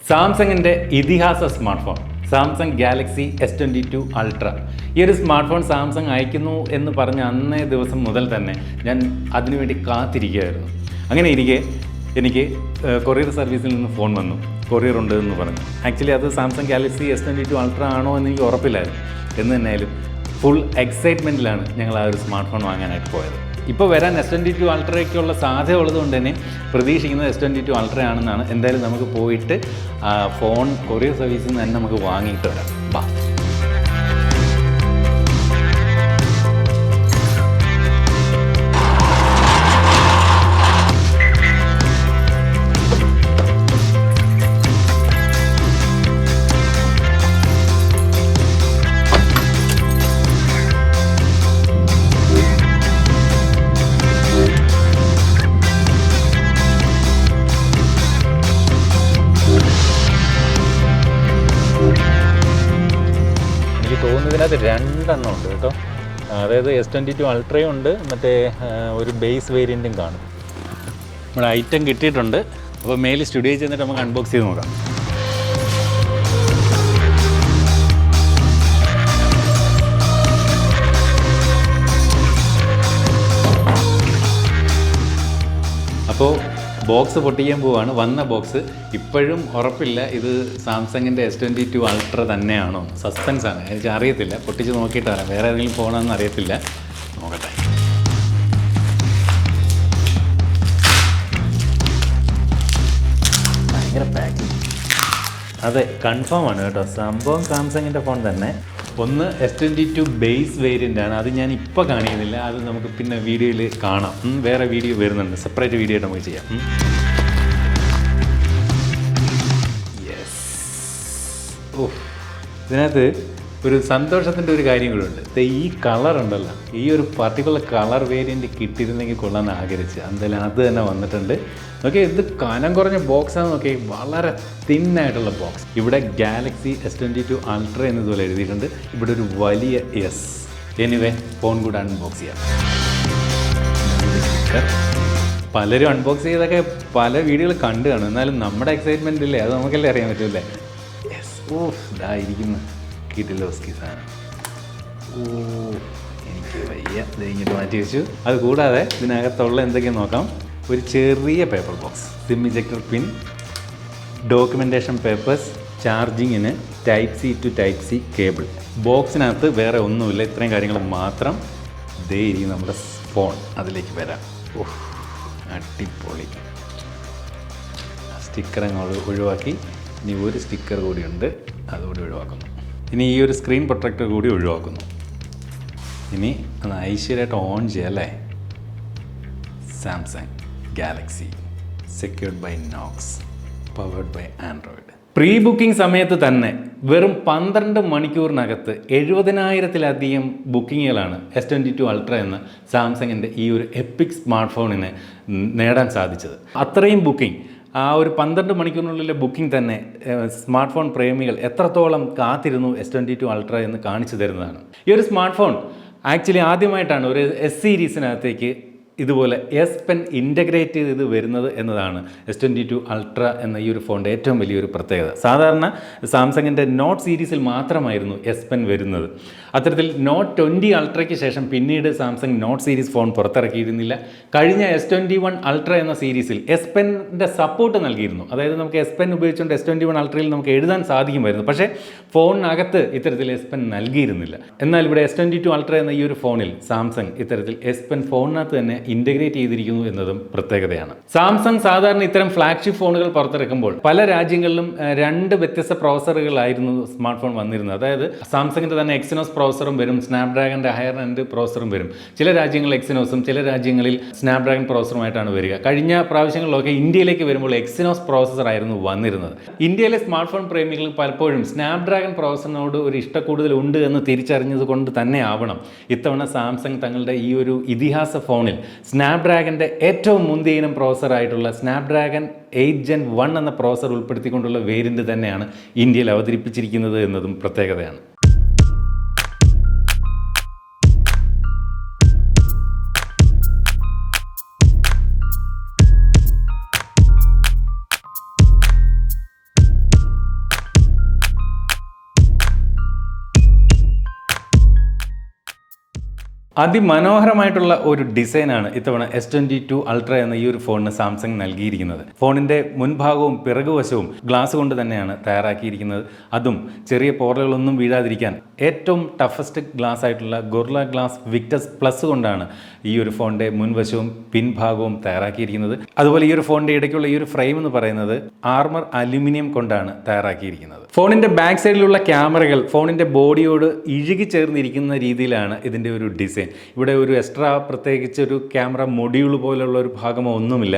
സാംസങ്ങിൻ്റെ ഇതിഹാസ smart phone Samsung Galaxy S22 ultra. ഈ ഒരു സ്മാർട്ട് ഫോൺ സാംസങ് അയക്കുന്നു എന്ന് പറഞ്ഞ അന്നേ ദിവസം മുതൽ തന്നെ ഞാൻ അതിനുവേണ്ടി കാത്തിരിക്കുകയായിരുന്നു. അങ്ങനെ ഇരിക്കെ എനിക്ക് കൊറിയർ സർവീസിൽ നിന്ന് ഫോൺ വന്നു, കൊറിയർ ഉണ്ട് എന്ന് പറഞ്ഞു. ആക്ച്വലി അത് സാംസങ് ഗാലക്സി S22 അൾട്ര ആണോ എന്ന് എനിക്ക് ഉറപ്പില്ലായിരുന്നു. എന്ന് തന്നെയായാലും ഫുൾ എക്സൈറ്റ്മെൻറ്റിലാണ് ഞങ്ങൾ ആ ഒരു സ്മാർട്ട് ഫോൺ വാങ്ങാനായിട്ട് പോയത്. ഇപ്പോൾ വരാൻ S22 അൾട്രയ്ക്കുള്ള സാധ്യത ഉള്ളതുകൊണ്ട് തന്നെ പ്രതീക്ഷിക്കുന്നത് S22 അൾട്ര ആണെന്നാണ്. എന്തായാലും നമുക്ക് പോയിട്ട് ഫോൺ കൊറിയർ സർവീസിൽ നിന്ന് തന്നെ നമുക്ക് വാങ്ങിയിട്ട് വരാം. വാ. തോന്നുന്നതിനകത്ത് രണ്ടെണ്ണം ഉണ്ട് കേട്ടോ. അതായത് S22 അൾട്രയും ഉണ്ട്, മറ്റേ ഒരു ബേസ് വേരിയൻറ്റും കാണും. നമ്മുടെ ഐറ്റം കിട്ടിയിട്ടുണ്ട്. അപ്പോൾ മേലിൽ സ്റ്റുഡിയോയിൽ ചെന്നിട്ട് നമുക്ക് അൺബോക്സ് ചെയ്ത് നോക്കാം. അപ്പോൾ ബോക്സ് പൊട്ടിക്കാൻ പോവാണ്. വന്ന ബോക്സ് ഇപ്പോഴും ഉറപ്പില്ല ഇത് സാംസങ്ങിൻ്റെ S22 അൾട്ര തന്നെയാണോ. സസ്പെൻസ് ആണ്, എനിക്ക് അറിയത്തില്ല. പൊട്ടിച്ച് നോക്കിയിട്ട് വരാം. വേറെ ഏതെങ്കിലും ഫോണാണെന്ന് അറിയത്തില്ല. നോക്കട്ടെ. ഭയങ്കര പാക്കിങ്. അതെ, കൺഫേം ആണ് കേട്ടോ. സംഭവം സാംസങ്ങിൻ്റെ ഫോൺ തന്നെ. ഒന്ന് S22 ബേസ് വേരിയൻ്റ് ആണ്. അത് ഞാൻ ഇപ്പോൾ കാണിക്കുന്നില്ല, അത് നമുക്ക് പിന്നെ വീഡിയോയിൽ കാണാം. വേറെ വീഡിയോ വരുന്നുണ്ട്, സെപ്പറേറ്റ് വീഡിയോ ആയിട്ട് നമുക്ക് ചെയ്യാം. യെസ്. ഓ, ഇതിനകത്ത് ഒരു സന്തോഷത്തിൻ്റെ ഒരു കാര്യം കൂടെ ഉണ്ട്. ഈ കളർ ഉണ്ടല്ലോ, ഈ ഒരു പർട്ടിക്കുലർ കളർ വേരിയൻറ്റ് കിട്ടിയിരുന്നെങ്കിൽ കൊള്ളാമെന്ന് ആഗ്രഹിച്ച്. എന്തായാലും അത് തന്നെ വന്നിട്ടുണ്ട്. ഓക്കെ, ഇത് കനം കുറഞ്ഞ ബോക്സാണെന്ന് നോക്കി, വളരെ തിന്നായിട്ടുള്ള ബോക്സ്. ഇവിടെ ഗാലക്സി S22 അൾട്ര എന്നതുപോലെ എഴുതിയിട്ടുണ്ട്. ഇവിടെ ഒരു വലിയ എസ്. എനിവേ, ഫോൺ കൂടെ അൺബോക്സ് ചെയ്യാം. പലരും അൺബോക്സ് ചെയ്തൊക്കെ പല വീഡിയോകൾ കണ്ടു കാണും. എന്നാലും നമ്മുടെ എക്സൈറ്റ്മെൻ്റ് ഇല്ലേ, അത് നമുക്കല്ലേ അറിയാൻ പറ്റൂല്ലേ. യെസ്. ഓ, ഇതായിരിക്കുന്നു കിട്ടില്ല സാധനം. ഓ, എനിക്ക് വയ്യ. ഇത് കഴിഞ്ഞിട്ട് മാറ്റി വെച്ചു. അത് കൂടാതെ ഇതിനകത്തുള്ള എന്തൊക്കെയാണ് നോക്കാം. ഒരു ചെറിയ paper box, sim ejector pin, documentation papers, ചാർജിങ്ങിന് type C to type C cable. ബോക്സിനകത്ത് വേറെ ഒന്നുമില്ല, ഇത്രയും കാര്യങ്ങൾ മാത്രം. ഇതേ ഇരിക്കും നമ്മുടെ ഫോൺ. അതിലേക്ക് വരാം. ഓഹ്, അടിപൊളി. സ്റ്റിക്കർ അങ്ങോട്ട് ഒഴിവാക്കി. ഇനി ഒരു സ്റ്റിക്കർ കൂടിയുണ്ട്, അതുകൂടി ഒഴിവാക്കുന്നു. ഇനി ഈ ഒരു സ്ക്രീൻ പ്രൊട്ടക്ടർ കൂടി ഒഴിവാക്കുന്നു. ഇനി ഒന്ന് ഐശ്വര്യമായിട്ട് ഓൺ ചെയ്യാം അല്ലേ. Samsung Galaxy secured by Knox, powered by Android. Pre booking സമയത്ത് തന്നെ വെറും 12 മണിക്കൂറിനകത്ത് 70,000-ലധികം ബുക്കിങ്ങുകളാണ് S22 അൾട്ര എന്ന സാംസങ്ങിൻ്റെ ഈ ഒരു എപ്പിക് സ്മാർട്ട് ഫോണിന് നേടാൻ സാധിച്ചത്. അത്രയും ബുക്കിംഗ്, ആ ഒരു 12 മണിക്കൂറിനുള്ളിലെ ബുക്കിംഗ് തന്നെ സ്മാർട്ട് ഫോൺ പ്രേമികൾ എത്രത്തോളം കാത്തിരുന്നു S22 അൾട്ര എന്ന് കാണിച്ചു തരുന്നതാണ്. ഈ ഒരു സ്മാർട്ട് ഫോൺ ആക്ച്വലി ആദ്യമായിട്ടാണ് ഒരു S സീരീസിനകത്തേക്ക് ഇതുപോലെ S പെൻ ഇൻ്റഗ്രേറ്റ് ചെയ്ത് വരുന്നത് എന്നതാണ് S22 അൾട്ര എന്ന ഈ ഒരു ഫോണിൻ്റെ ഏറ്റവും വലിയൊരു പ്രത്യേകത. സാധാരണ സാംസങ്ങിൻ്റെ നോട്ട് സീരീസിൽ മാത്രമായിരുന്നു S പെൻ വരുന്നത്. അത്തരത്തിൽ നോട്ട് 20 അൾട്രയ്ക്ക് ശേഷം പിന്നീട് സാംസങ് നോട്ട് സീരീസ് ഫോൺ പുറത്തിറക്കിയിരുന്നില്ല. കഴിഞ്ഞ S21 അൾട്ര എന്ന സീരീസിൽ S പെൻ്റെ സപ്പോർട്ട് നൽകിയിരുന്നു. അതായത് നമുക്ക് S പെൻ ഉപയോഗിച്ചുകൊണ്ട് S21 അൾട്രയിൽ നമുക്ക് എഴുതാൻ സാധിക്കുമായിരുന്നു. പക്ഷേ ഫോണിനകത്ത് ഇത്തരത്തിൽ S പെൻ നൽകിയിരുന്നില്ല. എന്നാൽ ഇവിടെ S22 അൾട്ര എന്ന ഈ ഒരു ഫോണിൽ സാംസങ് ഇത്തരത്തിൽ S പെൻ ഫോണിനകത്ത് തന്നെ ഇൻ്റഗ്രേറ്റ് ചെയ്തിരിക്കുന്നു എന്നതും പ്രത്യേകതയാണ്. സാംസങ് സാധാരണ ഇത്തരം ഫ്ലാഗ്ഷിപ്പ് ഫോണുകൾ പുറത്തിറക്കുമ്പോൾ പല രാജ്യങ്ങളിലും 2 വ്യത്യസ്ത പ്രോസറുകളായിരുന്നു സ്മാർട്ട് ഫോൺ വന്നിരുന്നത്. അതായത് സാംസങ്ങിൻ്റെ തന്നെ എക്സിനോസ് പ്രോസറും വരും, സ്നാപ്ഡ്രാഗൻ്റെ ഹയർ എൻഡ് പ്രോസറും വരും. ചില രാജ്യങ്ങളിൽ എക്സിനോസും ചില രാജ്യങ്ങളിൽ സ്നാപ്ഡ്രാഗൺ പ്രോസറുമായിട്ടാണ് വരിക. കഴിഞ്ഞ പ്രാവശ്യങ്ങളിലൊക്കെ ഇന്ത്യയിലേക്ക് വരുമ്പോൾ എക്സിനോസ് പ്രോസസർ ആയിരുന്നു വന്നിരുന്നത്. ഇന്ത്യയിലെ സ്മാർട്ട് ഫോൺ പ്രേമികൾ പലപ്പോഴും സ്നാപ്ഡ്രാഗൺ പ്രോസറിനോട് ഒരു ഇഷ്ടക്കൂടുതൽ ഉണ്ട് എന്ന് തിരിച്ചറിഞ്ഞത് കൊണ്ട് തന്നെ ആവണം ഇത്തവണ സാംസങ് തങ്ങളുടെ ഈ ഒരു ഇതിഹാസ ഫോണിൽ സ്നാപ്ഡ്രാഗൻ്റെ ഏറ്റവും മുന്തിയ ഇനം പ്രോസറായിട്ടുള്ള സ്നാപ്ഡ്രാഗൺ 8 Gen 1 എന്ന പ്രോസർ ഉൾപ്പെടുത്തിക്കൊണ്ടുള്ള വേരിയൻ്റ് തന്നെയാണ് ഇന്ത്യയിൽ അവതരിപ്പിച്ചിരിക്കുന്നത് എന്നതും പ്രത്യേകതയാണ്. അതിമനോഹരമായിട്ടുള്ള ഒരു ഡിസൈനാണ് ഇത്തവണ S22 Ultra എന്ന ഈ ഒരു ഫോണിന് സാംസങ് നൽകിയിരിക്കുന്നത്. ഫോണിൻ്റെ മുൻഭാഗവും പിറകുവശവും ഗ്ലാസ് കൊണ്ട് തന്നെയാണ് തയ്യാറാക്കിയിരിക്കുന്നത്. അതും ചെറിയ പോറലുകളൊന്നും വീഴാതിരിക്കാൻ ഏറ്റവും ടഫസ്റ്റ് ഗ്ലാസ് ആയിട്ടുള്ള ഗൊറില്ല ഗ്ലാസ് വിക്ടസ് പ്ലസ് കൊണ്ടാണ് ഈ ഒരു ഫോണിൻ്റെ മുൻവശവും പിൻഭാഗവും തയ്യാറാക്കിയിരിക്കുന്നത്. അതുപോലെ ഈ ഒരു ഫോണിൻ്റെ ഇടയ്ക്കുള്ള ഈ ഒരു ഫ്രെയിം എന്ന് പറയുന്നത് ആർമർ അലുമിനിയം കൊണ്ടാണ് തയ്യാറാക്കിയിരിക്കുന്നത്. ഫോണിൻ്റെ ബാക്ക് സൈഡിലുള്ള ക്യാമറകൾ ഫോണിൻ്റെ ബോഡിയോട് ഇഴുകി ചേർന്നിരിക്കുന്ന രീതിയിലാണ് ഇതിൻ്റെ ഒരു ഡിസൈൻ. ഇവിടെ ഒരു എക്സ്ട്രാ പ്രത്യേകിച്ച് ഒരു ക്യാമറ മൊഡ്യൂൾ പോലുള്ള ഒരു ഭാഗമോ ഒന്നുമില്ല.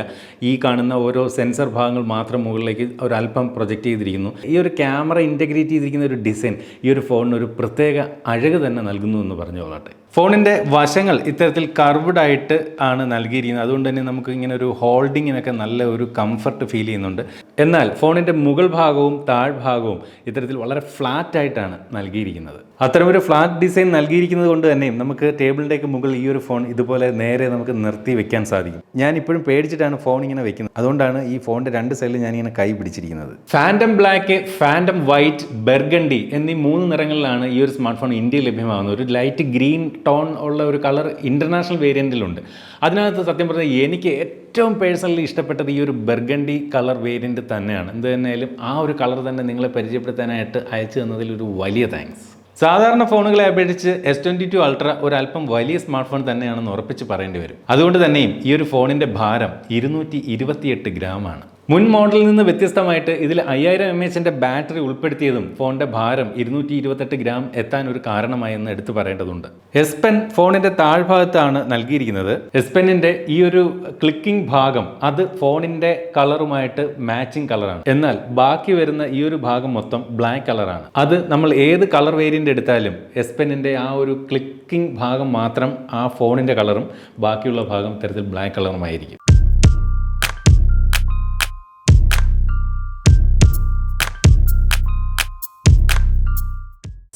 ഈ കാണുന്ന ഓരോ സെൻസർ ഭാഗങ്ങൾ മാത്രം മുകളിലേക്ക് ഒരല്പം പ്രൊജക്റ്റ് ചെയ്തിരിക്കുന്നു. ഈ ഒരു ക്യാമറ ഇൻ്റഗ്രേറ്റ് ചെയ്തിരിക്കുന്ന ഒരു ഡിസൈൻ ഈ ഒരു ഫോണിന് ഒരു പ്രത്യേക അഴക് തന്നെ നൽകുന്നു എന്ന് പറഞ്ഞു കൊള്ളട്ടെ. ഫോണിൻ്റെ വശങ്ങൾ ഇത്തരത്തിൽ കർവ്ഡ് ആയിട്ട് ആണ് നൽകിയിരിക്കുന്നത്. അതുകൊണ്ട് തന്നെ നമുക്ക് ഇങ്ങനെ ഒരു ഹോൾഡിങ്ങിനൊക്കെ നല്ല ഒരു കംഫർട്ട് ഫീൽ ചെയ്യുന്നുണ്ട്. എന്നാൽ ഫോണിൻ്റെ മുകൾ ഭാഗവും താഴ്ഭാഗവും ഇത്തരത്തിൽ വളരെ ഫ്ലാറ്റ് ആയിട്ടാണ് നൽകിയിരിക്കുന്നത്. അത്തരമൊരു ഫ്ലാറ്റ് ഡിസൈൻ നൽകിയിരിക്കുന്നത് കൊണ്ട് തന്നെയും നമുക്ക് ടേബിളിൻ്റെയൊക്കെ മുകളിൽ ഈ ഒരു ഫോൺ ഇതുപോലെ നേരെ നമുക്ക് നിർത്തി വെക്കാൻ സാധിക്കും. ഞാൻ ഇപ്പോഴും പേടിച്ചിട്ടാണ് ഫോൺ ഇങ്ങനെ വെക്കുന്നത്. അതുകൊണ്ടാണ് ഈ ഫോണിൻ്റെ രണ്ട് സൈഡിൽ ഞാനിങ്ങനെ കൈ പിടിച്ചിരിക്കുന്നത്. ഫാൻറ്റം ബ്ലാക്ക്, ഫാൻറ്റം വൈറ്റ്, ബെർഗണ്ടി എന്നീ 3 നിറങ്ങളിലാണ് ഈ ഒരു സ്മാർട്ട് ഫോൺ ഇന്ത്യയിൽ ലഭ്യമാകുന്നത്. ഒരു ലൈറ്റ് ഗ്രീൻ ടോൺ ഉള്ള ഒരു കളർ ഇൻ്റർനാഷണൽ വേരിയൻറ്റിലുണ്ട്. അതിനകത്ത് സത്യം പറഞ്ഞാൽ എനിക്ക് ഏറ്റവും പേഴ്സണലി ഇഷ്ടപ്പെട്ടത് ഈ ഒരു ബെർഗണ്ടി കളർ വേരിയൻറ്റ് തന്നെയാണ്. എന്ത് തന്നെയായാലും ആ ഒരു കളർ തന്നെ നിങ്ങളെ പരിചയപ്പെടുത്താനായിട്ട് അയച്ചു തന്നതിൽ ഒരു വലിയ താങ്ക്സ്. സാധാരണ ഫോണുകളെ അപേക്ഷിച്ച് S22 Ultra ഒരല്പം വലിയ സ്മാർട്ട് ഫോൺ തന്നെയാണെന്ന് ഉറപ്പിച്ച് പറയേണ്ടി വരും. അതുകൊണ്ട് തന്നെയും ഈ ഒരു ഫോണിൻ്റെ ഭാരം 228 ഗ്രാമാണ്. മുൻ മോഡലിൽ നിന്ന് വ്യത്യസ്തമായിട്ട് ഇതിൽ 5000 mAh ബാറ്ററി ഉൾപ്പെടുത്തിയതും ഫോണിൻ്റെ ഭാരം 228 ഗ്രാം എത്താൻ ഒരു കാരണമായെന്ന് എടുത്തു പറയേണ്ടതുണ്ട്. എസ് പെൻ ഫോണിൻ്റെ താഴ്ഭാഗത്താണ് നൽകിയിരിക്കുന്നത്. എസ് പെന്നിൻ്റെ ഈ ഒരു ക്ലിക്കിംഗ് ഭാഗം അത് ഫോണിൻ്റെ കളറുമായിട്ട് മാച്ചിങ് കളറാണ്. എന്നാൽ ബാക്കി വരുന്ന ഈ ഒരു ഭാഗം മൊത്തം ബ്ലാക്ക് കളറാണ്. അത് നമ്മൾ ഏത് കളർ വേരിയൻ്റ് എടുത്താലും എസ് പെന്നിൻ്റെ ആ ഒരു ക്ലിക്കിംഗ് ഭാഗം മാത്രം ആ ഫോണിൻ്റെ കളറും ബാക്കിയുള്ള ഭാഗം ഇത്തരത്തിൽ ബ്ലാക്ക് കളറുമായിരിക്കും.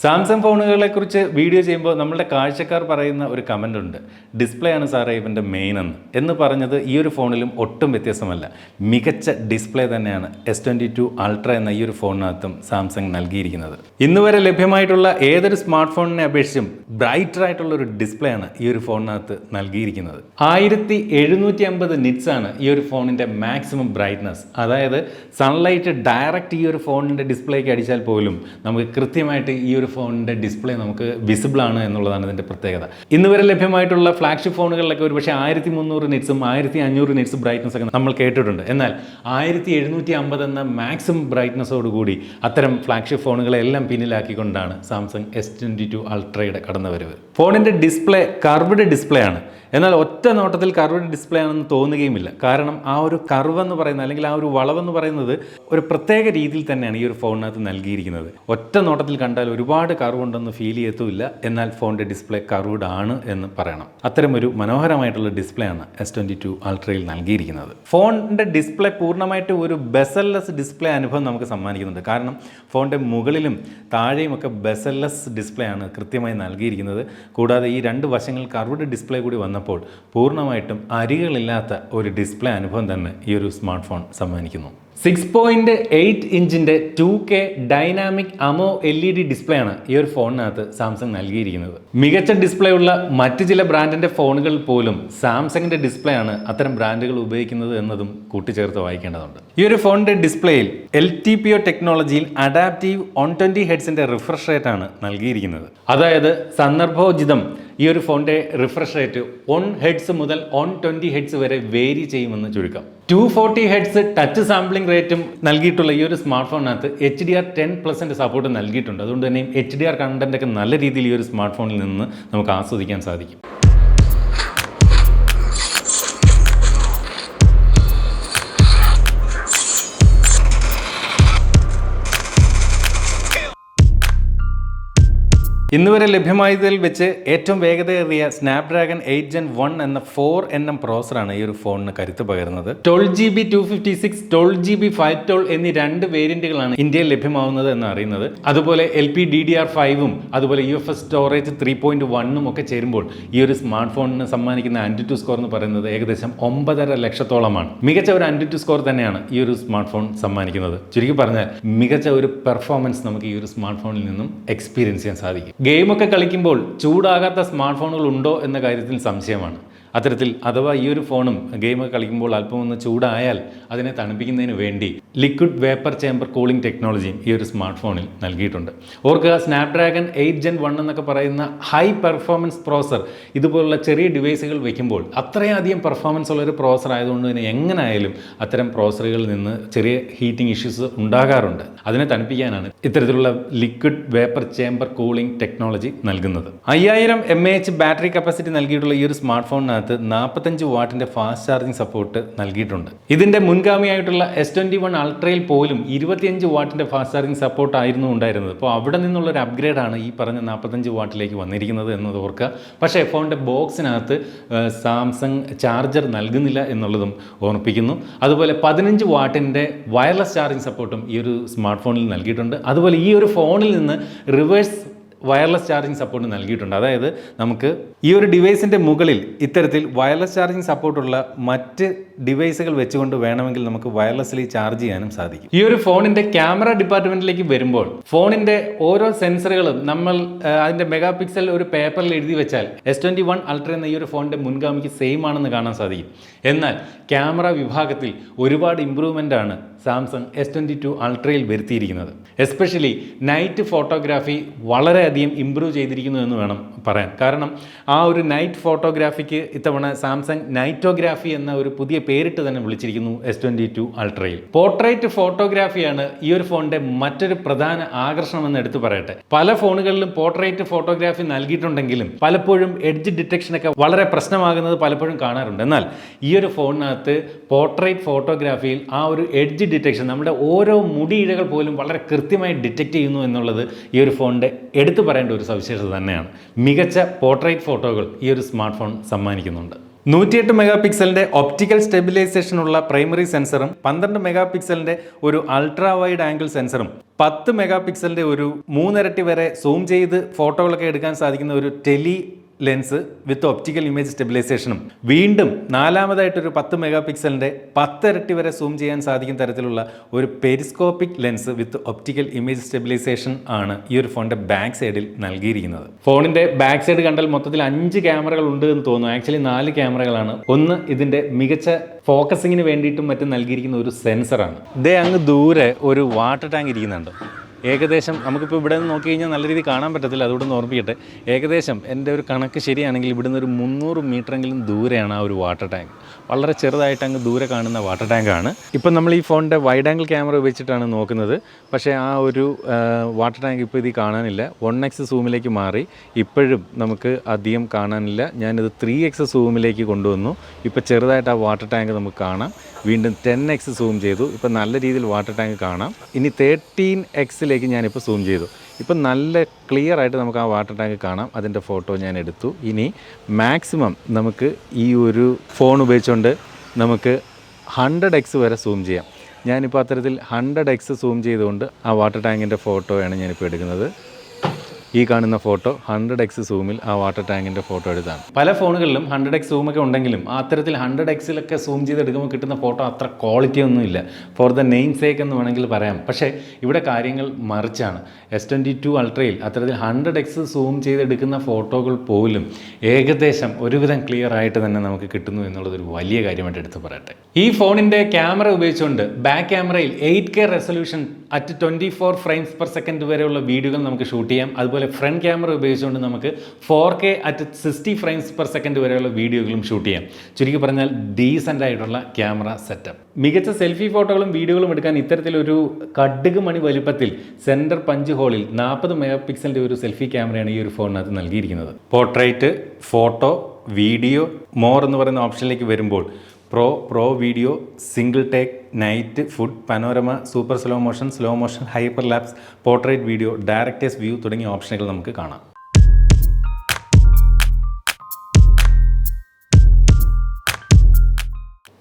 സാംസങ് ഫോണുകളെക്കുറിച്ച് വീഡിയോ ചെയ്യുമ്പോൾ നമ്മളുടെ കാഴ്ചക്കാർ പറയുന്ന ഒരു കമൻ്റ് ഉണ്ട്, ഡിസ്പ്ലേ ആണ് സാറേ ഇവൻ്റെ മെയിൻ എന്ന് പറഞ്ഞത് ഈ ഒരു ഫോണിലും ഒട്ടും വ്യത്യസ്തമല്ല. മികച്ച ഡിസ്പ്ലേ തന്നെയാണ് S22 Ultra എന്ന ഈ ഒരു ഫോണിനകത്തും സാംസങ് നൽകിയിരിക്കുന്നത്. ഇന്ന് വരെ ലഭ്യമായിട്ടുള്ള ഏതൊരു സ്മാർട്ട് ഫോണിനെ അപേക്ഷിച്ചും ബ്രൈറ്റർ ആയിട്ടുള്ള ഒരു ഡിസ്പ്ലേ ആണ് ഈ ഒരു ഫോണിനകത്ത് നൽകിയിരിക്കുന്നത്. 1750 നിറ്റ്സ് ആണ് ഈ ഒരു ഫോണിൻ്റെ മാക്സിമം ബ്രൈറ്റ്നസ്. അതായത് സൺലൈറ്റ് ഡയറക്റ്റ് ഈ ഒരു ഫോണിൻ്റെ ഡിസ്പ്ലേക്ക് അടിച്ചാൽ പോലും നമുക്ക് കൃത്യമായിട്ട് ഈ ഒരു ഫോണിൻ്റെ ഡിസ്പ്ലേ നമുക്ക് വിസിബിൾ ആണ് എന്നുള്ളതാണ് ഇതിൻ്റെ പ്രത്യേകത. ഇന്ന് വരെ ലഭ്യമായിട്ടുള്ള ഫ്ലാഗ്ഷിപ്പ് ഫോണുകളിലൊക്കെ ഒരുപക്ഷെ 1300 നിറ്റ്സും 1500 നിറ്റ്സ് ബ്രൈറ്റ്നസ് ഒക്കെ നമ്മൾ കേട്ടിട്ടുണ്ട്. എന്നാൽ 1750 എന്ന മാക്സിമം ബ്രൈറ്റ്നസോടുകൂടി അത്തരം ഫ്ലാഗ്ഷിപ്പ് ഫോണുകളെല്ലാം പിന്നിലാക്കിക്കൊണ്ടാണ് സാംസങ് S22 Ultra'യുടെ കടന്നുവരവ്. ഫോണിൻ്റെ ഡിസ്പ്ലേ കർവ്ഡ് ഡിസ്പ്ലേ ആണ്. എന്നാൽ ഒറ്റ നോട്ടത്തിൽ കർവ്ഡ് ഡിസ്പ്ലേ ആണെന്ന് തോന്നുകയുമില്ല. കാരണം ആ ഒരു കർവ് എന്ന് പറയുന്നത് അല്ലെങ്കിൽ ആ ഒരു വളവെന്ന് പറയുന്നത് ഒരു പ്രത്യേക രീതിയിൽ തന്നെയാണ് ഈ ഒരു ഫോണിനകത്ത് നൽകിയിരിക്കുന്നത്. ഒറ്റ നോട്ടത്തിൽ കണ്ടാൽ ഒരുപാട് കർവ് ഉണ്ടെന്ന് ഫീൽ ചെയ്യത്തുമില്ല. എന്നാൽ ഫോണിൻ്റെ ഡിസ്പ്ലേ കർവ്ഡ് ആണ് എന്ന് പറയണം. അത്തരമൊരു മനോഹരമായിട്ടുള്ള ഡിസ്പ്ലേ ആണ് S22 Ultra'യിൽ നൽകിയിരിക്കുന്നത്. ഫോണിൻ്റെ ഡിസ്പ്ലേ പൂർണ്ണമായിട്ട് ഒരു ബെസൽലെസ് ഡിസ്പ്ലേ അനുഭവം നമുക്ക് സമ്മാനിക്കുന്നുണ്ട്. കാരണം ഫോണിൻ്റെ മുകളിലും താഴെയും ഒക്കെ ബെസൽലെസ് ഡിസ്പ്ലേ ആണ് കൃത്യമായി നൽകിയിരിക്കുന്നത്. കൂടാതെ ഈ 2 വശങ്ങൾ കർവ്ഡ് ഡിസ്പ്ലേ കൂടി വന്നപ്പോൾ പൂർണ്ണമായിട്ടും അരികളില്ലാത്ത ഒരു ഡിസ്പ്ലേ അനുഭവം തന്നെ ഈ ഒരു സ്മാർട്ട് ഫോൺ സമ്മാനിക്കുന്നു. 6.8 ഇഞ്ചിൻ്റെ 2K ഡൈനാമിക് അമോ LED ഡിസ്പ്ലേ ആണ് ഈ ഒരു ഫോണിനകത്ത് സാംസങ് നൽകിയിരിക്കുന്നത്. മികച്ച ഡിസ്പ്ലേ ഉള്ള മറ്റ് ചില ബ്രാൻഡിൻ്റെ ഫോണുകൾ പോലും സാംസങ്ങിൻ്റെ ഡിസ്പ്ലേ ആണ് അത്തരം ബ്രാൻഡുകൾ ഉപയോഗിക്കുന്നത് എന്നതും കൂട്ടിച്ചേർത്ത് വായിക്കേണ്ടതുണ്ട്. ഈ ഒരു ഫോണിൻ്റെ ഡിസ്പ്ലേയിൽ LTPO ടെക്നോളജിയിൽ അഡാപ്റ്റീവ് 120 ഹെഡ്സിൻ്റെ റിഫ്രഷ് റേറ്റ് ആണ് നൽകിയിരിക്കുന്നത്. അതായത് സന്ദർഭോചിതം ഈ ഒരു ഫോണിൻ്റെ റിഫ്രഷ് റേറ്റ് 1 ഹെഡ്സ് മുതൽ 120 ഹെഡ്സ് വരെ വേരി ചെയ്യുമെന്ന് ചുരുക്കം. 240 ഹെഡ്സ് ടച്ച് സാമ്പിളിംഗ് റേറ്റും നൽകിയിട്ടുള്ള ഈ ഒരു സ്മാർട്ട് ഫോണിനകത്ത് HDR 10% സപ്പോർട്ട് നൽകിയിട്ടുണ്ട്. അതുകൊണ്ട് തന്നെ HDR കണ്ടന്റ് ഒക്കെ നല്ല രീതിയിൽ ഈ ഒരു സ്മാർട്ട് ഫോണിൽ നിന്ന് നമുക്ക് ആസ്വദിക്കാൻ സാധിക്കും. ഇന്നുവരെ ലഭ്യമായതിൽ വെച്ച് ഏറ്റവും വേഗതയേറിയ സ്നാപ്ഡ്രാഗൺ 8 Gen 1 എന്ന 4nm പ്രോസറാണ് ഈ ഒരു ഫോണിന് കരുത്ത് പകരുന്നത്. 12GB 256, 12GB 512 എന്നീ 2 വേരിയന്റുകളാണ് ഇന്ത്യയിൽ ലഭ്യമാവുന്നത് എന്ന് അറിയുന്നത്. അതുപോലെ LPDDR5ഉം അതുപോലെ UFS സ്റ്റോറേജ് 3.1ഉം ഒക്കെ ചേരുമ്പോൾ ഈ ഒരു സ്മാർട്ട് ഫോണിന് സമ്മാനിക്കുന്ന AnTuTu സ്കോർ എന്ന് പറയുന്നത് ഏകദേശം 9.5 ലക്ഷത്തോളമാണ്. മികച്ച ഒരു AnTuTu സ്കോർ തന്നെയാണ് ഈ ഒരു സ്മാർട്ട് ഫോൺ സമ്മാനിക്കുന്നത്. ചുരുക്കി പറഞ്ഞാൽ മികച്ച ഒരു പെർഫോമൻസ് നമുക്ക് ഈ ഒരു സ്മാർട്ട് ഫോണിൽ നിന്നും എക്സ്പീരിയൻസ് ചെയ്യാൻ സാധിക്കും. ഗെയിമൊക്കെ കളിക്കുമ്പോൾ ചൂടാകാത്ത സ്മാർട്ട് ഫോണുകൾ ഉണ്ടോ എന്ന കാര്യത്തിൽ സംശയമാണ്. അത്തരത്തിൽ അഥവാ ഈ ഒരു ഫോണും ഗെയിമൊക്കെ കളിക്കുമ്പോൾ അല്പം ഒന്ന് ചൂടായാൽ അതിനെ തണുപ്പിക്കുന്നതിന് വേണ്ടി ലിക്വിഡ് വേപ്പർ ചേമ്പർ കൂളിംഗ് ടെക്നോളജിയും ഈ ഒരു സ്മാർട്ട് ഫോണിൽ നൽകിയിട്ടുണ്ട്. ഓർക്കുക, സ്നാപ്ഡ്രാഗൺ 8 Gen 1 എന്നൊക്കെ പറയുന്ന ഹൈ പെർഫോമൻസ് പ്രോസർ ഇതുപോലുള്ള ചെറിയ ഡിവൈസുകൾ വയ്ക്കുമ്പോൾ അത്രയധികം പെർഫോമൻസ് ഉള്ളൊരു പ്രോസർ ആയതുകൊണ്ട് തന്നെ എങ്ങനെയായാലും അത്തരം പ്രോസറുകളിൽ നിന്ന് ചെറിയ ഹീറ്റിംഗ് ഇഷ്യൂസ് ഉണ്ടാകാറുണ്ട്. അതിനെ തണുപ്പിക്കാനാണ് ഇത്തരത്തിലുള്ള liquid vapour chamber cooling technology നൽകുന്നത്. 5000 mAh ബാറ്ററി കപ്പാസിറ്റി നൽകിയിട്ടുള്ള ഈ ഒരു സ്മാർട്ട് ഫോണിനകത്ത് 45 വാട്ടിന്റെ ഫാസ്റ്റ് ചാർജിംഗ് സപ്പോർട്ട് നൽകിയിട്ടുണ്ട്. ഇതിന്റെ മുൻഗാമിയായിട്ടുള്ള S21 അൾട്രയിൽ പോലും 25 വാട്ടിന്റെ ഫാസ്റ്റ് ചാർജിംഗ് സപ്പോർട്ട് ആയിരുന്നു ഉണ്ടായിരുന്നത്. അപ്പോൾ അവിടെ നിന്നുള്ള ഒരു അപ്ഗ്രേഡ് ആണ് ഈ പറഞ്ഞ 45 വാട്ടിലേക്ക് വന്നിരിക്കുന്നത് എന്നത് ഓർക്കുക. പക്ഷേ ഫോണിന്റെ ബോക്സിനകത്ത് സാംസങ് ചാർജർ നൽകുന്നില്ല എന്നുള്ളതും ഓർമ്മിപ്പിക്കുന്നു. അതുപോലെ 15 വാട്ടിന്റെ വയർലെസ് ചാർജിംഗ് സപ്പോർട്ടും ഈ ഒരു സ്മാർട്ട് ഫോണിൽ നൽകിയിട്ടുണ്ട്. അതുപോലെ ഈ ഒരു ഫോണിൽ നിന്ന് റിവേഴ്സ് വയർലെസ് ചാർജിങ് സപ്പോർട്ട് നൽകിയിട്ടുണ്ട്. അതായത് നമുക്ക് ഈ ഒരു ഡിവൈസിൻ്റെ മുകളിൽ ഇത്തരത്തിൽ വയർലെസ് ചാർജിങ് സപ്പോർട്ടുള്ള മറ്റ് ഡിവൈസുകൾ വെച്ചുകൊണ്ട് വേണമെങ്കിൽ നമുക്ക് വയർലെസ്ലി ചാർജ് ചെയ്യാനും സാധിക്കും. ഈ ഒരു ഫോണിൻ്റെ ക്യാമറ ഡിപ്പാർട്ട്മെൻറ്റിലേക്ക് വരുമ്പോൾ ഫോണിൻ്റെ ഓരോ സെൻസറുകളും നമ്മൾ അതിൻ്റെ മെഗാ പിക്സൽ ഒരു പേപ്പറിൽ എഴുതി വെച്ചാൽ S21 അൾട്ര എന്ന ഈ ഒരു ഫോണിൻ്റെ മുൻഗാമിക്ക് സെയിം ആണെന്ന് കാണാൻ സാധിക്കും. എന്നാൽ ക്യാമറ വിഭാഗത്തിൽ ഒരുപാട് ഇമ്പ്രൂവ്മെൻ്റ് ആണ് സാംസങ് S22 അൾട്രയിൽ വരുത്തിയിരിക്കുന്നത്. എസ്പെഷ്യലി നൈറ്റ് ഫോട്ടോഗ്രാഫി വളരെയധികം ഇമ്പ്രൂവ് ചെയ്തിരിക്കുന്നു എന്ന് വേണം പറയാൻ. കാരണം ആ ഒരു നൈറ്റ് ഫോട്ടോഗ്രാഫിക്ക് ഇത്തവണ സാംസങ് നൈറ്റോഗ്രാഫി എന്ന ഒരു പുതിയ പേരിട്ട് തന്നെ വിളിച്ചിരിക്കുന്നു S22 അൾട്രയിൽ. പോർട്രേറ്റ് ഫോട്ടോഗ്രാഫിയാണ് ഈ ഒരു ഫോണിൻ്റെ മറ്റൊരു പ്രധാന ആകർഷണം എന്ന് എടുത്തു പറയട്ടെ. പല ഫോണുകളിലും പോർട്രേറ്റ് ഫോട്ടോഗ്രാഫി നൽകിയിട്ടുണ്ടെങ്കിലും പലപ്പോഴും എഡ്ജ് ഡിറ്റക്ഷനൊക്കെ വളരെ പ്രശ്നമാകുന്നത് പലപ്പോഴും കാണാറുണ്ട്. എന്നാൽ ഈ ഒരു ഫോണിനകത്ത് പോർട്രേറ്റ് ഫോട്ടോഗ്രാഫിയിൽ ആ ഒരു എഡ്ജ് ഡിറ്റക്ഷൻ, നമ്മുടെ ഓരോ മുടിയിഴകൾ പോലും വളരെ കൃത്യമായി ഡിറ്റക്റ്റ് ചെയ്യുന്നു എന്നുള്ളത് ഈ ഒരു ഫോണിൻ്റെ എടുത്തു പറയേണ്ട ഒരു സവിശേഷത തന്നെയാണ്. മികച്ച പോർട്രേറ്റ് ഫോട്ടോകൾ ഈ ഒരു സ്മാർട്ട് ഫോൺ സമ്മാനിക്കുന്നുണ്ട്. 108 മെഗാ പിക്സലിൻ്റെ ഒപ്റ്റിക്കൽ സ്റ്റെബിലൈസേഷനുള്ള പ്രൈമറി സെൻസറും 12 മെഗാ പിക്സലിൻ്റെ ഒരു അൾട്രാ വൈഡ് ആംഗിൾ സെൻസറും 10 മെഗാ പിക്സലിൻ്റെ ഒരു 3 ഇരട്ടി വരെ സൂം ചെയ്ത് ഫോട്ടോകളൊക്കെ എടുക്കാൻ സാധിക്കുന്ന ഒരു tele lens with optical image സ്റ്റെബിലൈസേഷനും വീണ്ടും നാലാമതായിട്ടൊരു 10 മെഗാ പിക്സലിൻ്റെ 10 ഇരട്ടി വരെ സൂം ചെയ്യാൻ സാധിക്കുന്ന തരത്തിലുള്ള ഒരു periscopic lens with optical image stabilisation ആണ് ഈ ഒരു ഫോണിൻ്റെ ബാക്ക് സൈഡിൽ നൽകിയിരിക്കുന്നത്. ഫോണിൻ്റെ ബാക്ക് സൈഡ് കണ്ടാൽ മൊത്തത്തിൽ 5 ക്യാമറകൾ ഉണ്ട് എന്ന് തോന്നുന്നു. ആക്ച്വലി 4 ക്യാമറകളാണ്. ഒന്ന് ഇതിൻ്റെ മികച്ച ഫോക്കസിങ്ങിന് വേണ്ടിയിട്ടും മറ്റും നൽകിയിരിക്കുന്ന ഒരു സെൻസറാണ്. ഇതേ അങ്ങ് ദൂരെ ഒരു വാട്ടർ ടാങ്ക് ഇരിക്കുന്നുണ്ട്. ഏകദേശം നമുക്കിപ്പോൾ ഇവിടെ നിന്ന് നോക്കി കഴിഞ്ഞാൽ നല്ല രീതിയിൽ കാണാൻ പറ്റത്തില്ല, അതുകൊണ്ട് ഓർമ്മിക്കട്ടെ. ഏകദേശം എൻ്റെ ഒരു കണക്ക് ശരിയാണെങ്കിൽ ഇവിടുന്ന് ഒരു 300 മീറ്ററെങ്കിലും ദൂരെയാണ് ആ ഒരു വാട്ടർ ടാങ്ക്. വളരെ ചെറുതായിട്ട് അങ്ങ് ദൂരെ കാണുന്ന വാട്ടർ ടാങ്കാണ്. ഇപ്പം നമ്മൾ ഈ ഫോണിൻ്റെ വൈഡ് ആംഗിൾ ക്യാമറ ഉപയോഗിച്ചിട്ടാണ് നോക്കുന്നത്. പക്ഷേ ആ ഒരു വാട്ടർ ടാങ്ക് ഇപ്പോൾ ഇതിൽ കാണാനില്ല. 1x സൂമിലേക്ക് മാറി. ഇപ്പോഴും നമുക്ക് അധികം കാണാനില്ല. ഞാനിത് 3x സൂമിലേക്ക് കൊണ്ടുവന്നു. ഇപ്പോൾ ചെറുതായിട്ട് ആ വാട്ടർ ടാങ്ക് നമുക്ക് കാണാം. വീണ്ടും 10x സൂം ചെയ്തു. ഇപ്പം നല്ല രീതിയിൽ വാട്ടർ ടാങ്ക് കാണാം. ഇനി 13x ഞാനിപ്പോൾ സൂം ചെയ്തു. ഇപ്പം നല്ല ക്ലിയർ ആയിട്ട് നമുക്ക് ആ വാട്ടർ ടാങ്ക് കാണാം. അതിൻ്റെ ഫോട്ടോ ഞാൻ എടുത്തു. ഇനി മാക്സിമം നമുക്ക് ഈ ഒരു ഫോൺ ഉപയോഗിച്ചുകൊണ്ട് നമുക്ക് 100x വരെ സൂം ചെയ്യാം. ഞാനിപ്പോൾ അത്തരത്തിൽ 100x സൂം ചെയ്തുകൊണ്ട് ആ വാട്ടർ ടാങ്കിൻ്റെ ഫോട്ടോയാണ് ഞാനിപ്പോൾ എടുക്കുന്നത്. ഈ കാണുന്ന ഫോട്ടോ 100x സൂമിൽ ആ വാട്ടർ ടാങ്കിൻ്റെ ഫോട്ടോ എടുത്താണ്. പല ഫോണുകളിലും 100x സൂമൊക്കെ ഉണ്ടെങ്കിലും അത്തരത്തിൽ 100xലൊക്കെ സൂം ചെയ്തെടുക്കുമ്പോൾ കിട്ടുന്ന ഫോട്ടോ അത്ര ക്വാളിറ്റി ഒന്നുമില്ല. ഫോർ ദ നെയിം സേക്ക് എന്ന് വേണമെങ്കിൽ പറയാം. പക്ഷേ ഇവിടെ കാര്യങ്ങൾ മറിച്ചാണ്. S22 അൾട്രയിൽ അത്തരത്തിൽ 100x സൂം ചെയ്തെടുക്കുന്ന ഫോട്ടോകൾ പോലും ഏകദേശം ഒരുവിധം ക്ലിയർ ആയിട്ട് തന്നെ നമുക്ക് കിട്ടുന്നു എന്നുള്ളതൊരു വലിയ കാര്യമായിട്ട് എടുത്ത് പറയട്ടെ. ഈ ഫോണിൻ്റെ ക്യാമറ ഉപയോഗിച്ചുകൊണ്ട് ബാക്ക് ക്യാമറയിൽ 8K resolution at 24 frames per second വരെയുള്ള വീഡിയോകൾ നമുക്ക് ഷൂട്ട് ചെയ്യാം. അതുപോലെ ഫ്രണ്ട് ക്യാമറ ഉപയോഗിച്ചുകൊണ്ട് നമുക്ക് 4K at 60 frames per second വരെയുള്ള വീഡിയോകളും ഷൂട്ട് ചെയ്യാം. ചുരുക്കി പറഞ്ഞാൽ ഡീസൻ്റ് ആയിട്ടുള്ള ക്യാമറ സെറ്റപ്പ്. മികച്ച സെൽഫി ഫോട്ടോകളും വീഡിയോകളും എടുക്കാൻ ഇത്തരത്തിലൊരു കടുക് മണി വലുപ്പത്തിൽ സെൻറ്റർ പഞ്ച് ഹോളിൽ 40 മെഗാ പിക്സലിൻ്റെ ഒരു സെൽഫി ക്യാമറയാണ് ഈ ഒരു ഫോണിനകത്ത് നൽകിയിരിക്കുന്നത്. പോർട്രേറ്റ്, ഫോട്ടോ, വീഡിയോ, മോർ എന്ന് പറയുന്ന ഓപ്ഷനിലേക്ക് വരുമ്പോൾ pro video, single take, night, food, panorama, super slow motion, hyper lapse, portrait video, directors view തുടങ്ങിയ ഓപ്ഷനുകൾ നമുക്ക് കാണാം.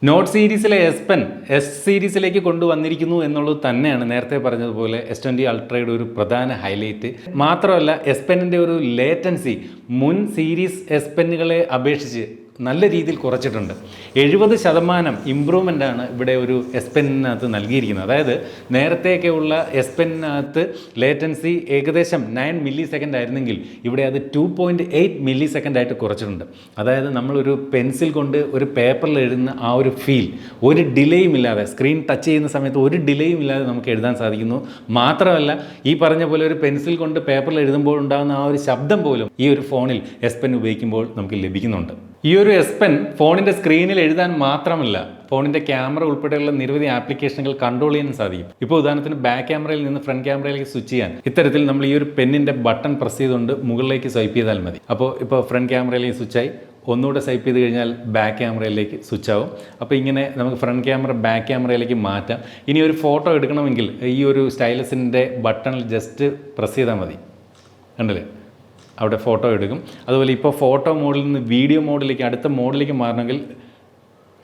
നോട്ട് സീരീസിലെ S Pen S സീരീസിലേക്ക് കൊണ്ടുവന്നിരിക്കുന്നു എന്നുള്ളത് തന്നെയാണ് നേരത്തെ പറഞ്ഞതുപോലെ S20 അൾട്രയുടെ ഒരു പ്രധാന ഹൈലൈറ്റ്. മാത്രമല്ല S Penൻ്റെ ഒരു ലേറ്റൻസി മുൻ സീരീസ് S Penകളെ അപേക്ഷിച്ച് നല്ല രീതിയിൽ കുറച്ചിട്ടുണ്ട്. 70% ഇമ്പ്രൂവ്മെൻ്റാണ് ഇവിടെ ഒരു എസ് പെന്നിനകത്ത് നൽകിയിരിക്കുന്നത്. അതായത് നേരത്തെയൊക്കെയുള്ള എസ് പെന്നിനകത്ത് ലേറ്റൻസി ഏകദേശം 9 മില്ലി സെക്കൻഡ് ആയിരുന്നെങ്കിൽ ഇവിടെ അത് 2.8 മില്ലി സെക്കൻഡ് ആയിട്ട് കുറച്ചിട്ടുണ്ട്. അതായത് നമ്മളൊരു പെൻസിൽ കൊണ്ട് ഒരു പേപ്പറിൽ എഴുതുന്ന ആ ഒരു ഫീൽ ഒരു ഡിലേയും ഇല്ലാതെ, സ്ക്രീൻ ടച്ച് ചെയ്യുന്ന സമയത്ത് ഒരു ഡിലേയും ഇല്ലാതെ നമുക്ക് എഴുതാൻ സാധിക്കുന്നു. മാത്രമല്ല ഈ പറഞ്ഞ പോലെ ഒരു പെൻസിൽ കൊണ്ട് പേപ്പറിൽ എഴുതുമ്പോൾ ഉണ്ടാകുന്ന ആ ഒരു ശബ്ദം പോലും ഈ ഒരു ഫോണിൽ എസ് പെൻ ഉപയോഗിക്കുമ്പോൾ നമുക്ക് ലഭിക്കുന്നുണ്ട്. ഈ ഒരു എസ് പെൻ ഫോണിൻ്റെ സ്ക്രീനിൽ എഴുതാൻ മാത്രമല്ല, ഫോണിൻ്റെ ക്യാമറ ഉൾപ്പെടെയുള്ള നിരവധി ആപ്ലിക്കേഷനുകൾ കൺട്രോൾ ചെയ്യാൻ സാധിക്കും. ഇപ്പോൾ ഉദാഹരണത്തിന് ബാക്ക് ക്യാമറയിൽ നിന്ന് ഫ്രണ്ട് ക്യാമറയിലേക്ക് സ്വിച്ച് ചെയ്യാൻ ഇത്തരത്തിൽ നമ്മൾ ഈ ഒരു പെന്നിൻ്റെ ബട്ടൺ പ്രസ് ചെയ്തുകൊണ്ട് മുകളിലേക്ക് സ്വൈപ്പ് ചെയ്താൽ മതി. ഇപ്പോൾ ഫ്രണ്ട് ക്യാമറയിലേക്ക് സ്വിച്ചായി, ഒന്നുകൂടെ സ്വൈപ്പ് ചെയ്ത് കഴിഞ്ഞാൽ ബാക്ക് ക്യാമറയിലേക്ക് സ്വിച്ച് ആവും. അപ്പോൾ ഇങ്ങനെ നമുക്ക് ഫ്രണ്ട് ക്യാമറ ബാക്ക് ക്യാമറയിലേക്ക് മാറ്റാം. ഇനി ഒരു ഫോട്ടോ എടുക്കണമെങ്കിൽ ഈ ഒരു സ്റ്റൈലസിൻ്റെ ബട്ടണിൽ ജസ്റ്റ് പ്രസ് ചെയ്താൽ മതി. കണ്ടില്ലേ, അവിടെ ഫോട്ടോ എടുക്കും. അതുപോലെ ഇപ്പോൾ ഫോട്ടോ മോഡിൽ നിന്ന് വീഡിയോ മോഡിലേക്ക്, അടുത്ത മോഡിലേക്ക് മാറണമെങ്കിൽ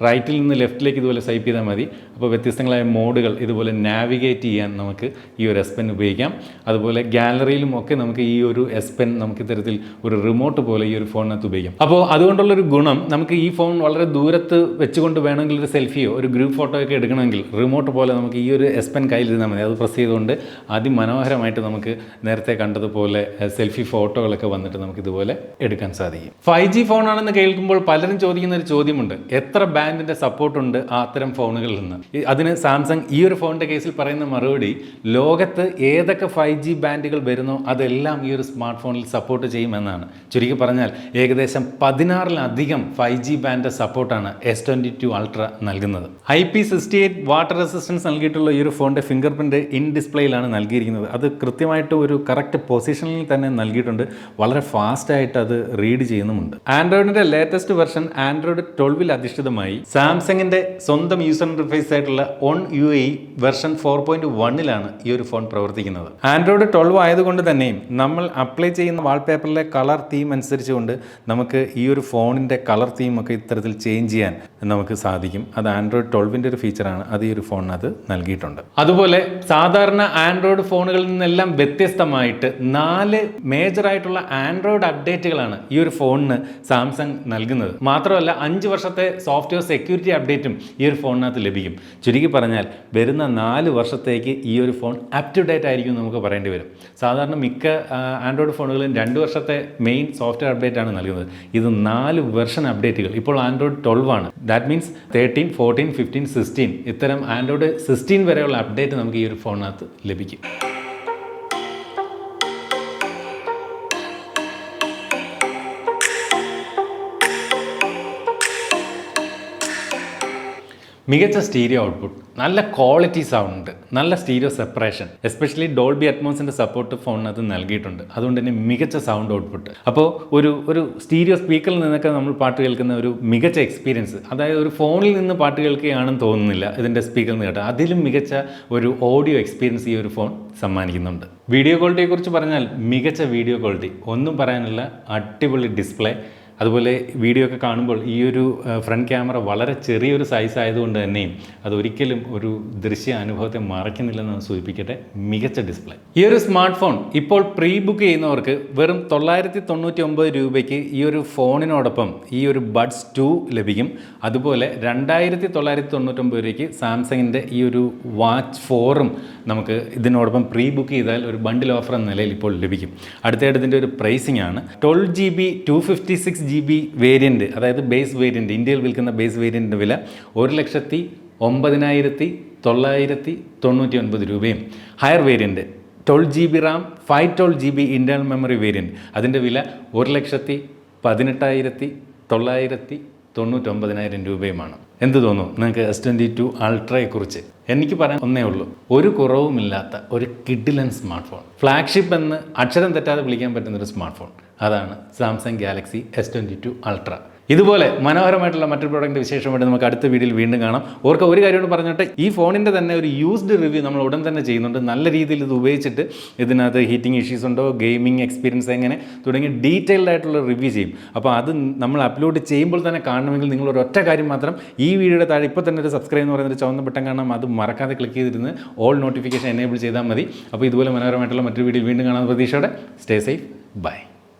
റൈറ്റിൽ നിന്ന് ലെഫ്റ്റിലേക്ക് ഇതുപോലെ സ്വൈപ്പ് ചെയ്താൽ മതി. അപ്പോൾ വ്യത്യസ്തങ്ങളായ മോഡുകൾ ഇതുപോലെ നാവിഗേറ്റ് ചെയ്യാൻ നമുക്ക് ഈ ഒരു എസ് പെൻ ഉപയോഗിക്കാം. അതുപോലെ ഗാലറിയിലും ഒക്കെ നമുക്ക് ഈ ഒരു എസ് പെൻ നമുക്ക് ഇത്തരത്തിൽ ഒരു റിമോട്ട് പോലെ ഈ ഒരു ഫോണിനകത്ത് ഉപയോഗിക്കാം. അപ്പോൾ അതുകൊണ്ടുള്ളൊരു ഗുണം, നമുക്ക് ഈ ഫോൺ വളരെ ദൂരത്ത് വെച്ചുകൊണ്ട് വേണമെങ്കിൽ ഒരു സെൽഫിയോ ഒരു ഗ്രൂപ്പ് ഫോട്ടോ ഒക്കെ എടുക്കണമെങ്കിൽ റിമോട്ട് പോലെ നമുക്ക് ഈ ഒരു എസ് പെൻ കയ്യിലിരുന്നാൽ മതി. അത് പ്രസ് ചെയ്തുകൊണ്ട് അതിമനോഹരമായിട്ട് നമുക്ക് നേരത്തെ കണ്ടതുപോലെ സെൽഫി ഫോട്ടോകളൊക്കെ വന്നിട്ട് നമുക്ക് ഇതുപോലെ എടുക്കാൻ സാധിക്കും. 5G ഫോണാണെന്ന് കേൾക്കുമ്പോൾ പലരും ചോദിക്കുന്ന ഒരു ചോദ്യമുണ്ട്, എത്ര ബാൻഡിൻ്റെ സപ്പോർട്ടുണ്ട് അത്തരം ഫോണുകളിൽ നിന്ന്? അതിന് സാംസങ് ഈ ഒരു ഫോണിൻ്റെ കേസിൽ പറയുന്ന മറുപടി, ലോകത്ത് ഏതൊക്കെ 5G ബാൻഡുകൾ വരുന്നോ അതെല്ലാം ഈ ഒരു സ്മാർട്ട് ഫോണിൽ സപ്പോർട്ട് ചെയ്യുമെന്നാണ്. ചുരുക്കി പറഞ്ഞാൽ ഏകദേശം 16-ലധികം 5G ബാൻഡ് സപ്പോർട്ടാണ് S22 Ultra നൽകുന്നത്. IP68 വാട്ടർ റെസിസ്റ്റൻസ് നൽകിയിട്ടുള്ള ഈ ഒരു ഫോണിൻ്റെ ഫിംഗർ പ്രിൻറ്റ് ഇൻ ഡിസ്പ്ലേയിലാണ് നൽകിയിരിക്കുന്നത്. അത് കൃത്യമായിട്ട് ഒരു കറക്റ്റ് പൊസിഷനിൽ തന്നെ നൽകിയിട്ടുണ്ട്. വളരെ ഫാസ്റ്റായിട്ട് അത് റീഡ് ചെയ്യുന്നുമുണ്ട്. ആൻഡ്രോയിഡിൻ്റെ ലേറ്റസ്റ്റ് വെർഷൻ ആൻഡ്രോയിഡ് 12 അധിഷ്ഠിതമായി സാംസങ്ങിന്റെ സ്വന്തം യൂസർ ഇന്റർഫേസ് ആയിട്ടുള്ള ഓൺ UI വെർഷൻ 4.1-ലാണ് ഈ ഒരു ഫോൺ പ്രവർത്തിക്കുന്നത്. ആൻഡ്രോയിഡ് 12 ആയതുകൊണ്ട് തന്നെയും നമ്മൾ അപ്ലൈ ചെയ്യുന്ന വാൾപേപ്പറിലെ കളർ തീം അനുസരിച്ചുകൊണ്ട് നമുക്ക് ഈ ഒരു ഫോണിന്റെ കളർ തീം ഒക്കെ ഇത്തരത്തിൽ ചേഞ്ച് ചെയ്യാൻ നമുക്ക് സാധിക്കും. അത് ആൻഡ്രോയിഡ് 12-ന്റെ ഒരു ഫീച്ചറാണ്. അത് ഈ ഒരു ഫോണിനകത്ത് നൽകിയിട്ടുണ്ട്. അതുപോലെ സാധാരണ ആൻഡ്രോയിഡ് ഫോണുകളിൽ നിന്നെല്ലാം വ്യത്യസ്തമായിട്ട് 4 മേജറായിട്ടുള്ള ആൻഡ്രോയിഡ് അപ്ഡേറ്റുകളാണ് ഈ ഒരു ഫോണിന് സാംസങ് നൽകുന്നത്. മാത്രമല്ല 5 വർഷത്തെ സോഫ്റ്റ്വെയർ സെക്യൂരിറ്റി അപ്ഡേറ്റും ഈ ഒരു ഫോണിനകത്ത് ലഭിക്കും. ചുരുക്കി പറഞ്ഞാൽ വരുന്ന 4 വർഷത്തേക്ക് ഈ ഒരു ഫോൺ അപ് ടു ഡേറ്റ് ആയിരിക്കും നമുക്ക് പറയേണ്ടി വരും. സാധാരണ മിക്ക ആൻഡ്രോയിഡ് ഫോണുകളും 2 വർഷത്തെ മെയിൻ സോഫ്റ്റ്വെയർ അപ്ഡേറ്റ് ആണ് നൽകുന്നത്. ഇത് 4 വെർഷൻ അപ്ഡേറ്റുകൾ. ഇപ്പോൾ ആൻഡ്രോയിഡ് 12 ആണ്. ദാറ്റ് മീൻസ് 13, 14, 15, 16 ഇത്തരം ആൻഡ്രോയിഡ് 16 വരെയുള്ള അപ്ഡേറ്റ് നമുക്ക് ഈ ഒരു ഫോണിനകത്ത് ലഭിക്കും. മികച്ച സ്റ്റീരിയോ ഔട്ട്പുട്ട്, നല്ല ക്വാളിറ്റി സൗണ്ട്, നല്ല സ്റ്റീരിയോ സെപ്പറേഷൻ, എസ്പെഷ്യലി ഡോൾബി അറ്റ്മോസിൻ്റെ സപ്പോർട്ട് ഫോണിനകത്ത് നൽകിയിട്ടുണ്ട്. അതുകൊണ്ട് തന്നെ മികച്ച സൗണ്ട് ഔട്ട്പുട്ട്. അപ്പോൾ ഒരു സ്റ്റീരിയോ സ്പീക്കറിൽ നിന്നൊക്കെ നമ്മൾ പാട്ട് കേൾക്കുന്ന ഒരു മികച്ച എക്സ്പീരിയൻസ്, അതായത് ഒരു ഫോണിൽ നിന്ന് പാട്ട് കേൾക്കുകയാണെന്ന് തോന്നുന്നില്ല ഇതിൻ്റെ സ്പീക്കറിൽ നിന്ന് കേട്ടോ. അതിലും മികച്ച ഒരു ഓഡിയോ എക്സ്പീരിയൻസ് ഈ ഒരു ഫോൺ സമ്മാനിക്കുന്നുണ്ട്. വീഡിയോ ക്വാളിറ്റിയെക്കുറിച്ച് പറഞ്ഞാൽ മികച്ച വീഡിയോ ക്വാളിറ്റി, ഒന്നും പറയാനില്ല. അടിപൊളി ഡിസ്പ്ലേ. അതുപോലെ വീഡിയോ ഒക്കെ കാണുമ്പോൾ ഈ ഒരു ഫ്രണ്ട് ക്യാമറ വളരെ ചെറിയൊരു സൈസ് ആയതുകൊണ്ട് തന്നെയും അതൊരിക്കലും ഒരു ദൃശ്യ അനുഭവത്തെ മറക്കുന്നില്ലെന്ന് സൂചിപ്പിക്കട്ടെ. മികച്ച ഡിസ്പ്ലേ. ഈ ഒരു സ്മാർട്ട് ഫോൺ ഇപ്പോൾ പ്രീ ബുക്ക് ചെയ്യുന്നവർക്ക് വെറും 999 രൂപയ്ക്ക് ഈ ഒരു ഫോണിനോടൊപ്പം ഈ ഒരു ബഡ്സ് 2 ലഭിക്കും. അതുപോലെ 2999 രൂപയ്ക്ക് സാംസങ്ങിൻ്റെ ഈ ഒരു വാച്ച് 4ഉം നമുക്ക് ഇതിനോടൊപ്പം പ്രീ ബുക്ക് ചെയ്താൽ ഒരു ബണ്ടിൽ ഓഫർ എന്ന നിലയിൽ ഇപ്പോൾ ലഭിക്കും. അടുത്തതായിട്ട് ഇതിൻ്റെ ഒരു പ്രൈസിംഗ് ആണ് 12GB 256GB വേരിയൻറ്റ്, അതായത് ബേസ് വേരിയൻറ്റ്, ഇന്ത്യയിൽ വിൽക്കുന്ന ബേസ് വേരിയൻറ്റിൻ്റെ വില 1,09,999 രൂപയും. Higher variant 12GB Ram 512GB internal memory variant, അതിൻ്റെ വില 1,18,999 രൂപയുമാണ്. എന്ത് തോന്നുന്നു നിങ്ങൾക്ക് S22 അൾട്രയെക്കുറിച്ച്? എനിക്ക് പറയാൻ ഒന്നേ ഉള്ളൂ, ഒരു കുറവുമില്ലാത്ത ഒരു കിഡിലൻ സ്മാർട്ട് ഫോൺ. ഫ്ലാഗ്ഷിപ്പ് എന്ന് അക്ഷരം തെറ്റാതെ വിളിക്കാൻ പറ്റുന്നൊരു സ്മാർട്ട് ഫോൺ, അതാണ് സാംസങ് ഗാലക്സി S22 അൾട്ര. ഇതുപോലെ മനോഹരമായിട്ടുള്ള മറ്റൊരു പ്രോഡക്റ്റ് വിശേഷമായിട്ട് നമുക്ക് അടുത്ത വീഡിയോയിൽ വീണ്ടും കാണാം. ഓർക്ക് ഒരു കാര്യം പറഞ്ഞിട്ട്, ഈ ഫോണിൻ്റെ തന്നെ ഒരു യൂസ്ഡ് റിവ്യൂ നമ്മൾ ഉടൻ തന്നെ ചെയ്യുന്നുണ്ട്. നല്ല രീതിയിൽ ഇത് ഉപയോഗിച്ചിട്ട് ഇതിനകത്ത് ഹീറ്റിംഗ് ഇഷ്യൂസ് ഉണ്ടോ, ഗെയിമിംഗ് എക്സ്പീരിയൻസ് എങ്ങനെ തുടങ്ങി ഡീറ്റെയിൽഡ് ആയിട്ടുള്ള റിവ്യൂ ചെയ്യും. അപ്പോൾ അത് നമ്മൾ അപ്ലോഡ് ചെയ്യുമ്പോൾ തന്നെ കാണണമെങ്കിൽ നിങ്ങൾ ഒരൊറ്റ കാര്യം മാത്രം, ഈ വീഡിയോയുടെ താഴെ ഇപ്പോൾ തന്നെ ഒരു സബ്സ്ക്രൈബ് എന്ന് പറയുന്നൊരു ചുവന്ന ബട്ടൺ കാണാം. അത് മറക്കാതെ ക്ലിക്ക് ചെയ്തിരുന്ന് ഓൾ നോട്ടിഫിക്കേഷൻ എനേബിൾ ചെയ്താൽ മതി. അപ്പോൾ ഇതുപോലെ മനോഹരമായിട്ടുള്ള മറ്റൊരു വീഡിയോ വീണ്ടും കാണാൻ പ്രതീക്ഷയോടെ സ്റ്റേ സേഫ്. ബൈ.